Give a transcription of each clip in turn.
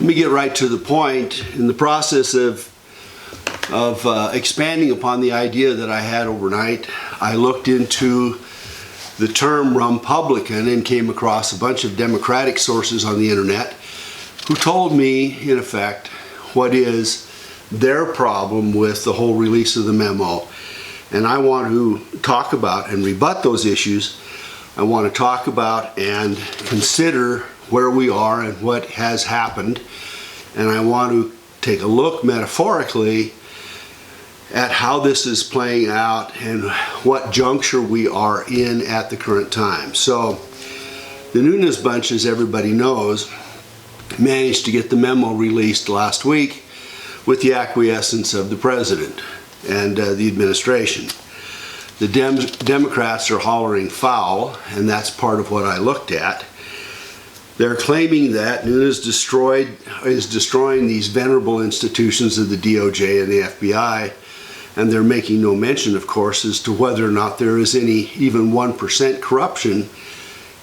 Let me get right to the point. In the process of expanding upon the idea that I had overnight, I looked into the term Rumpublican and came across a bunch of Democratic sources on the internet who told me, in effect, what is their problem with the whole release of the memo. And I want to talk about and rebut those issues. I want to talk about and consider where we are and what has happened. And I want to take a look metaphorically at how this is playing out and what juncture we are in at the current time. So the Nunes bunch, as everybody knows, managed to get the memo released last week with the acquiescence of the president and the administration. The Democrats are hollering foul, and that's part of what I looked at. They're claiming that Nunes is destroying these venerable institutions of the DOJ and the FBI, and they're making no mention, of course, as to whether or not there is any even 1% corruption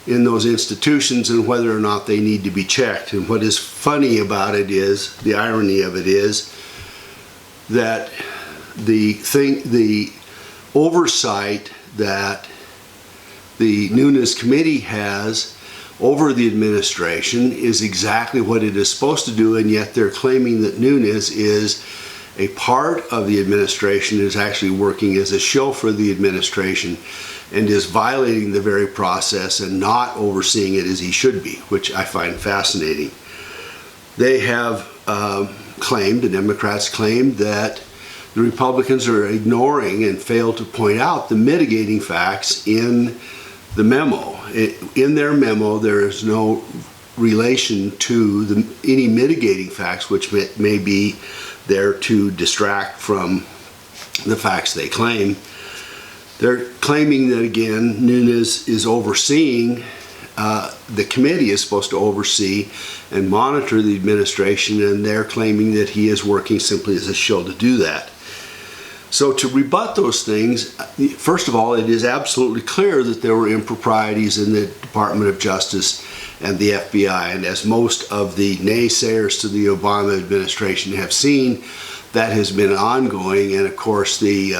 in those institutions and whether or not they need to be checked. And what is funny about it is, the irony of it is, that the oversight that the Nunes committee has over the administration is exactly what it is supposed to do, and yet they're claiming that Nunes is a part of the administration, is actually working as a shill for the administration, and is violating the very process and not overseeing it as he should be, which I find fascinating. They have claimed, the Democrats claimed, that the Republicans are ignoring and fail to point out the mitigating facts in the memo. In their memo, there is no relation to any mitigating facts which may be there to distract from the facts they claim. They're claiming that, again, Nunes is overseeing, the committee is supposed to oversee and monitor the administration, and they're claiming that he is working simply as a shill to do that. So to rebut those things, first of all, it is absolutely clear that there were improprieties in the Department of Justice and the FBI, and as most of the naysayers to the Obama administration have seen, that has been ongoing. And of course, the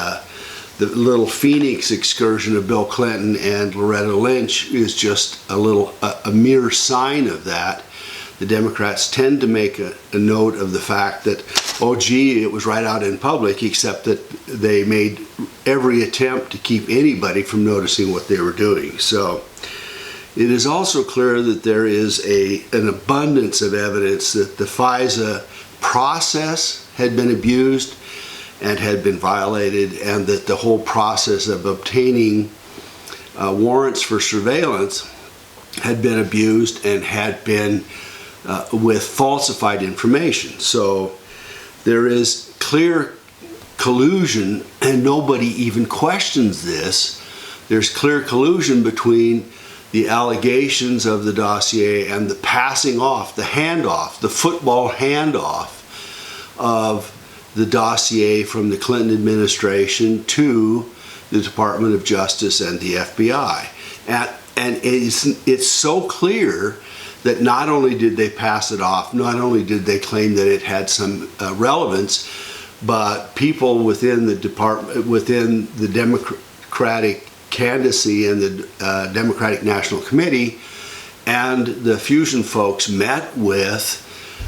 little Phoenix excursion of Bill Clinton and Loretta Lynch is just a mere sign of that. The Democrats tend to make a note of the fact that, oh gee, it was right out in public, except that they made every attempt to keep anybody from noticing what they were doing. So it is also clear that there is an abundance of evidence that the FISA process had been abused and had been violated, and that the whole process of obtaining warrants for surveillance had been abused and had been with falsified information. So there is clear collusion, and nobody even questions this. There's clear collusion between the allegations of the dossier and the passing off, the handoff, the football handoff of the dossier from the Clinton administration to the Department of Justice and the FBI. And it's so clear that not only did they pass it off, not only did they claim that it had some relevance, but people within the department, within the Democratic candidacy and the Democratic National Committee and the Fusion folks met with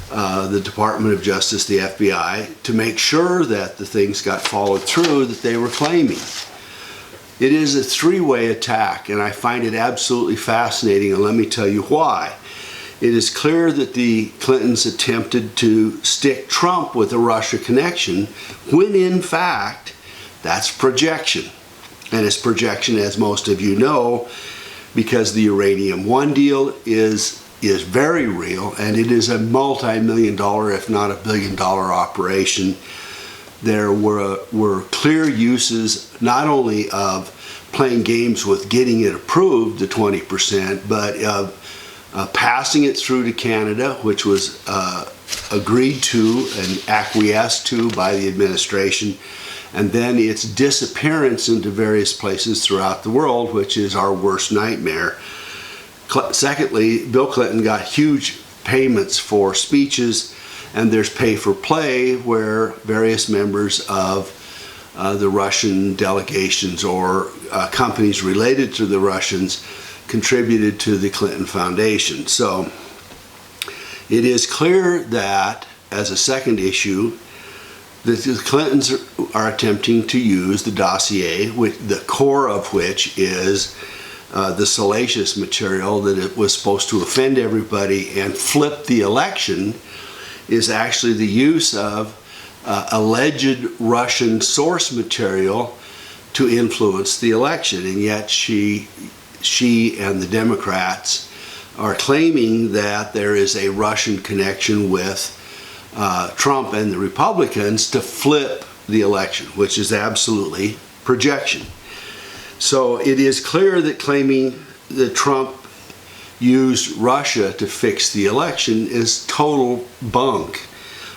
the Department of Justice, the FBI, to make sure that the things got followed through that they were claiming. It is a three-way attack, and I find it absolutely fascinating, and let me tell you why. It is clear that the Clintons attempted to stick Trump with a Russia connection, when in fact, that's projection. And it's projection, as most of you know, because the Uranium One deal is very real, and it is a multi-million-dollar, if not a billion-dollar operation. There were clear uses not only of playing games with getting it approved, the 20%, but of passing it through to Canada, which was agreed to and acquiesced to by the administration, and then its disappearance into various places throughout the world, which is our worst nightmare. Secondly, Bill Clinton got huge payments for speeches, and there's pay for play, where various members of the Russian delegations or companies related to the Russians contributed to the Clinton Foundation. So it is clear that, as a second issue, the Clintons are attempting to use the dossier, the core of which is the salacious material that it was supposed to offend everybody and flip the election, is actually the use of alleged Russian source material to influence the election. And yet she and the Democrats are claiming that there is a Russian connection with Trump and the Republicans to flip the election, which is absolutely projection. So it is clear that claiming that Trump used Russia to fix the election is total bunk.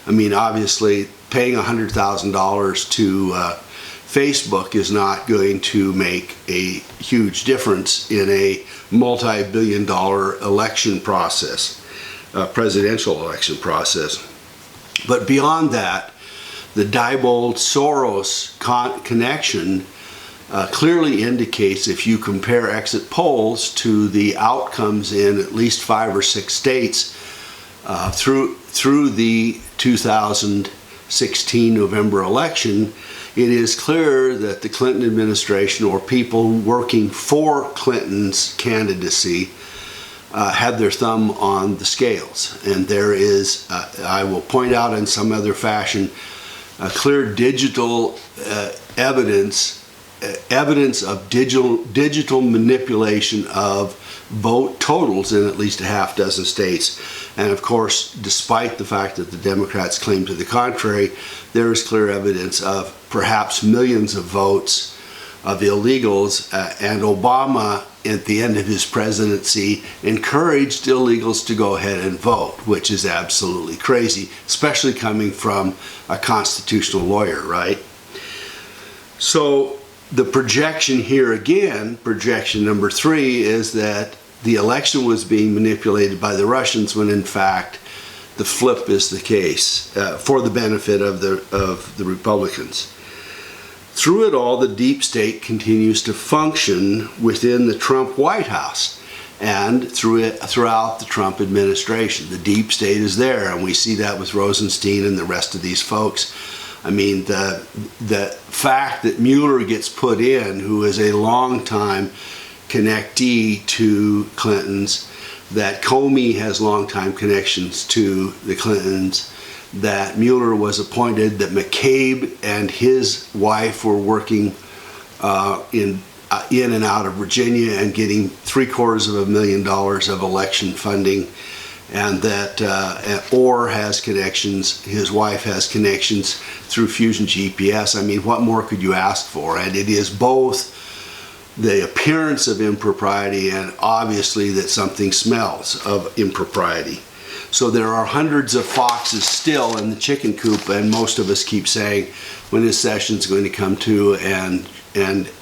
I mean, obviously, paying $100,000 to Facebook is not going to make a huge difference in a multi-billion-dollar election process, presidential election process. But beyond that, the Diebold-Soros connection clearly indicates, if you compare exit polls to the outcomes in at least 5 or 6 states through the 2016 November election, it is clear that the Clinton administration, or people working for Clinton's candidacy, had their thumb on the scales. And there is, I will point out in some other fashion, clear digital evidence of digital manipulation of vote totals in at least a half dozen states. And of course, despite the fact that the Democrats claim to the contrary, there is clear evidence of perhaps millions of votes of illegals, and Obama, at the end of his presidency, encouraged illegals to go ahead and vote, which is absolutely crazy, especially coming from a constitutional lawyer, right? So the projection here again, projection number 3, is that the election was being manipulated by the Russians, when in fact the flip is the case, for the benefit of the Republicans. Through it all, the deep state continues to function within the Trump White House and throughout the Trump administration. The deep state is there, and we see that with Rosenstein and the rest of these folks. I mean, the fact that Mueller gets put in, who is a longtime connectee to Clintons, that Comey has longtime connections to the Clintons, that Mueller was appointed, that McCabe and his wife were working in and out of Virginia and getting $750,000 of election funding, and that Orr has connections, his wife has connections through Fusion GPS. I mean, what more could you ask for? And it is both the appearance of impropriety and obviously that something smells of impropriety. So there are hundreds of foxes still in the chicken coop, and most of us keep saying, when is Sessions going to come to and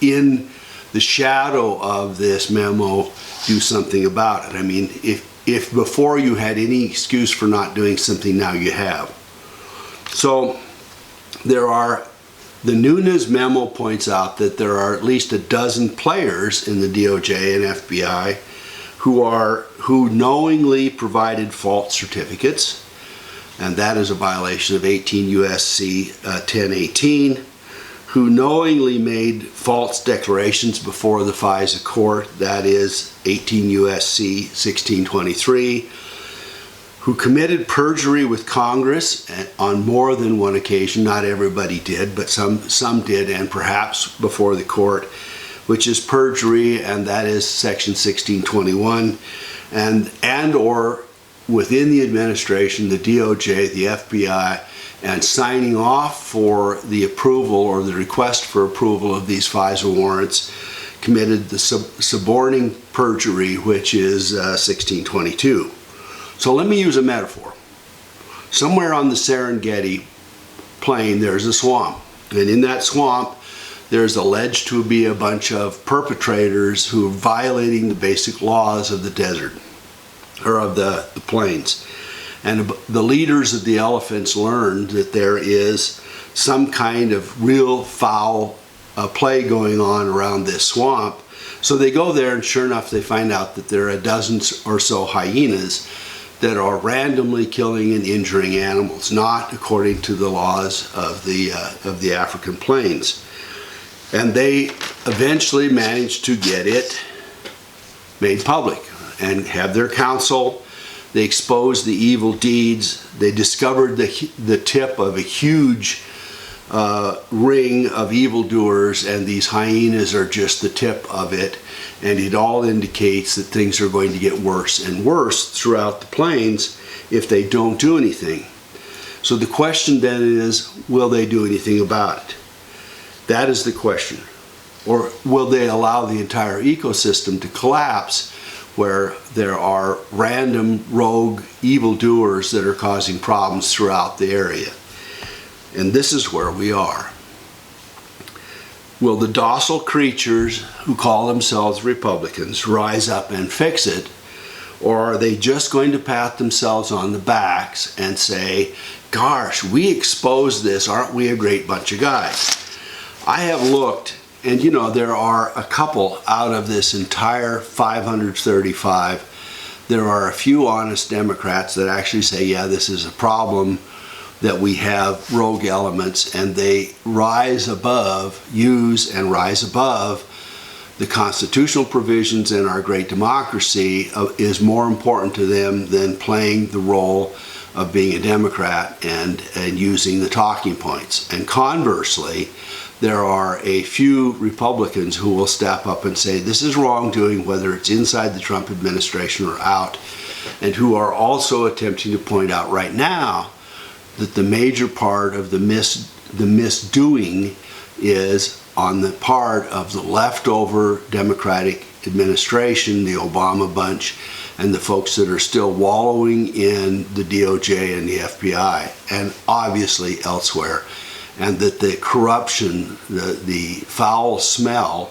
in the shadow of this memo do something about it? I mean, if before you had any excuse for not doing something, now you have. So the Nunes memo points out that there are at least a dozen players in the DOJ and FBI who knowingly provided false certificates, and that is a violation of 18 U.S.C. 1018, who knowingly made false declarations before the FISA court, that is 18 U.S.C. 1623, who committed perjury with Congress on more than one occasion. Not everybody did, but some did, and perhaps before the court, which is perjury, and that is section 1621, and or within the administration, the DOJ, the FBI, and signing off for the approval or the request for approval of these FISA warrants, committed the suborning perjury, which is 1622. So let me use a metaphor. Somewhere on the Serengeti plain, there's a swamp, and in that swamp, there's alleged to be a bunch of perpetrators who are violating the basic laws of the desert, or of the plains. And the leaders of the elephants learned that there is some kind of real foul play going on around this swamp. So they go there, and sure enough, they find out that there are a dozen or so hyenas that are randomly killing and injuring animals, not according to the laws of the African plains. And they eventually managed to get it made public and have their council. They exposed the evil deeds. They discovered the tip of a huge ring of evildoers, and these hyenas are just the tip of it. And it all indicates that things are going to get worse and worse throughout the plains if they don't do anything. So the question then is, will they do anything about it? That is the question. Or will they allow the entire ecosystem to collapse, where there are random rogue evildoers that are causing problems throughout the area? And this is where we are. Will the docile creatures who call themselves Republicans rise up and fix it? Or are they just going to pat themselves on the backs and say, gosh, we exposed this, aren't we a great bunch of guys? I have looked, and you know, there are a couple out of this entire 535. There are a few honest Democrats that actually say, yeah, this is a problem, that we have rogue elements, and they rise above the constitutional provisions in our great democracy is more important to them than playing the role of being a Democrat and using the talking points. And conversely, there are a few Republicans who will step up and say this is wrongdoing, whether it's inside the Trump administration or out, and who are also attempting to point out right now that the major part of the misdoing is on the part of the leftover Democratic administration, the Obama bunch, and the folks that are still wallowing in the DOJ and the FBI, and obviously elsewhere, and that the corruption, the foul smell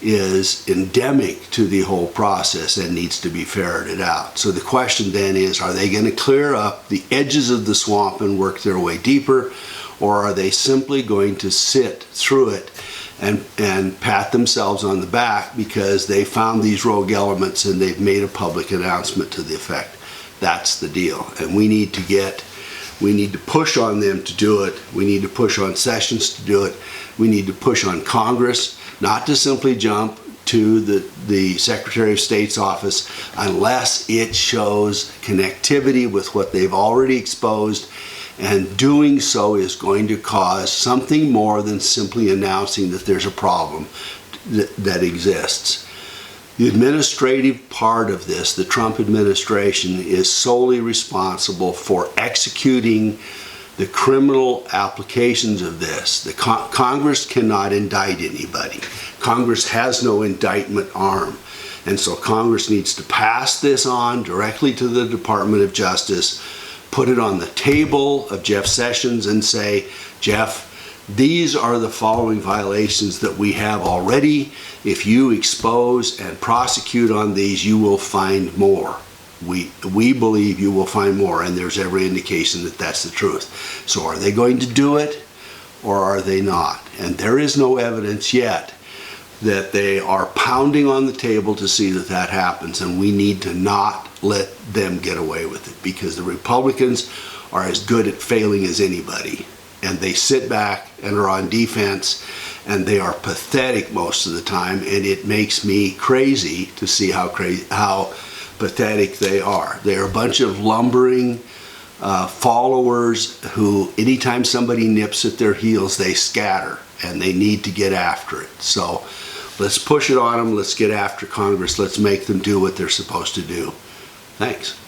is endemic to the whole process and needs to be ferreted out. So the question then is, are they going to clear up the edges of the swamp and work their way deeper, or are they simply going to sit through it and pat themselves on the back because they found these rogue elements and they've made a public announcement to the effect? That's the deal. And we need to push on them to do it. We need to push on Sessions to do it. We need to push on Congress not to simply jump to the Secretary of State's office unless it shows connectivity with what they've already exposed, and doing so is going to cause something more than simply announcing that there's a problem that exists. The administrative part of this, the Trump administration, is solely responsible for executing the criminal applications of this. The Congress cannot indict anybody. Congress has no indictment arm. And so Congress needs to pass this on directly to the Department of Justice, put it on the table of Jeff Sessions and say, Jeff, these are the following violations that we have already. If you expose and prosecute on these, you will find more. We believe you will find more, and there's every indication that that's the truth. So are they going to do it, or are they not? And there is no evidence yet that they are pounding on the table to see that that happens, and we need to not let them get away with it, because the Republicans are as good at failing as anybody, and they sit back and are on defense, and they are pathetic most of the time, and it makes me crazy to see how pathetic they are. They're a bunch of lumbering followers who, anytime somebody nips at their heels, they scatter, and they need to get after it. So let's push it on them. Let's get after Congress. Let's make them do what they're supposed to do. Thanks.